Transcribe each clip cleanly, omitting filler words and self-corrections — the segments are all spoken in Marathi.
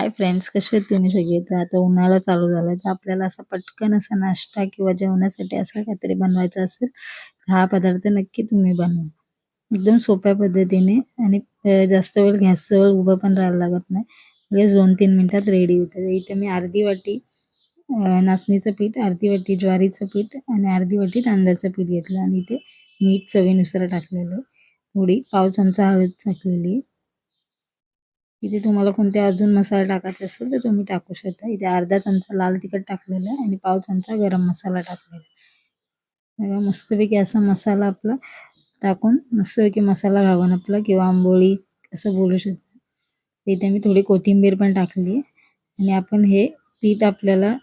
हाय फ्रेंड्स, कसे आहेत तुम्ही सगळे? तर आता उन्हाळा चालू झाला तर आपल्याला असा पटकन असा नाश्ता किंवा जेवणासाठी असं काहीतरी बनवायचं असेल तर हा पदार्थ नक्की तुम्ही बनवा. एकदम सोप्या पद्धतीने आणि जास्त वेळ गॅसजवळ उभं पण राहायला लागत नाही. लगेच 2-3 मिनिटात रेडी होतं. तर इथे मी अर्धी वाटी नाचणीचं पीठ, अर्धी वाटी ज्वारीचं पीठ आणि अर्धी वाटी तांदळाचं पीठ घेतलं आणि इथे मीठ चवीनुसार टाकलेलं आहे. थोडी पाव चमचा हळद टाकलेली आहे. इथे तुम्हाला कोणते अजून मसाला टाकायचा असेल तर तुम्ही टाकू शकता. इथे अर्धा चमचा लाल तिखट टाकलेलं आहे आणि पाव चमचा गरम मसाला टाकलेला आहे. बघा मस्तपैकी असा मसाला आपला टाकून मस्तपैकी मसाला घालून आपला किंवा आंबोळी असं बोलू शकतो. इथे मी थोडी कोथिंबीर पण टाकली आणि आपण हे पीठ आपल्याला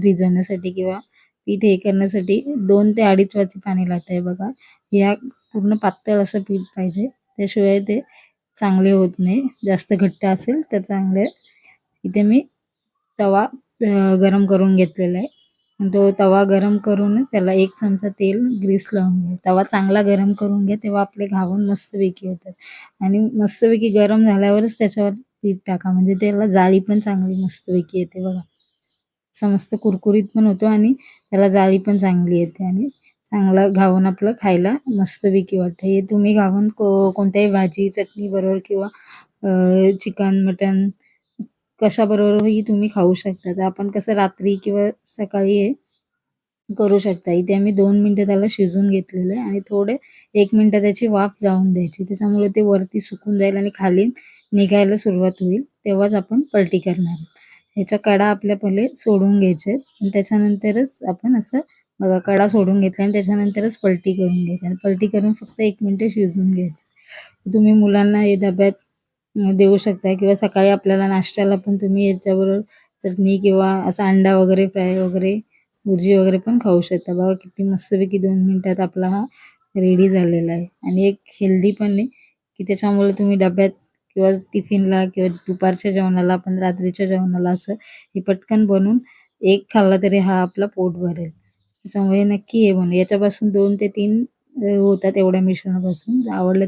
भिजवण्यासाठी किंवा पीठ हे करण्यासाठी 2 ते 2.5 वाटी पाणी लागतं आहे बघा. या पूर्ण पातळ असं पीठ पाहिजे. त्याशिवाय ते चांगले होत नाही. जास्त घट्ट असेल तर चांगले. इथे मी तवा गरम करून घेतलेला आहे. तो तवा गरम करून त्याला 1 चमचा तेल ग्रीस लावून घ्या. तवा चांगला गरम करून घ्या, तेव्हा आपले घावण मस्तपैकी होतात आणि मस्तपैकी गरम झाल्यावरच त्याच्यावर पीठ टाका, म्हणजे त्याला जाळी पण चांगली मस्तपैकी येते बघा. असा मस्त कुरकुरीत पण होतो आणि त्याला जाळी पण चांगली येते आणि चांगला घावण आपलं खायला मस्तपैकी वाटतं. हे तुम्ही घावण कोणत्याही भाजी, चटणी बरोबर किंवा चिकन, मटण कशाबरोबरही तुम्ही खाऊ शकता. तर आपण कसं रात्री किंवा सकाळी हे करू शकता. इथे आम्ही 2 मिनिटं त्याला शिजवून घेतलेलं आहे आणि थोडे 1 मिनिटं त्याची वाफ जाऊन द्यायची. त्याच्यामुळे ते वरती सुकून जाईल आणि खाली निघायला सुरुवात होईल. तेव्हाच आपण पलटी करणार आहोत. ह्याच्या कडा आपल्या पहिले सोडून घ्यायचे आणि त्याच्यानंतरच आपण असं बघा कडा सोडून घेतल्या आणि त्याच्यानंतरच पलटी करून घ्यायची आणि पलटी करून फक्त 1 मिनिटं शिजवून घ्यायचं. तुम्ही मुलांना हे डब्यात देऊ शकता किंवा सकाळी आपल्याला नाश्त्याला पण तुम्ही याच्याबरोबर चटणी किंवा असा अंडा वगैरे फ्राय वगैरे भुर्जी वगैरे पण खाऊ शकता. बघा किती मस्तपैकी 2 मिनिटात आपला हा रेडी झालेला आहे आणि एक हेल्दी पण आहे, की त्याच्यामुळे तुम्ही डब्यात किंवा टिफिनला किंवा दुपारच्या जेवणाला पण रात्रीच्या जेवणाला असं हे पटकन बनवून एक खाल्ला तरी हा आपला पोट भरेल. त्याच्यामुळे नक्की हे बनवा. याच्यापासून 2 ते 3 होतात एवढ्या मिश्रणापासून. आवडलं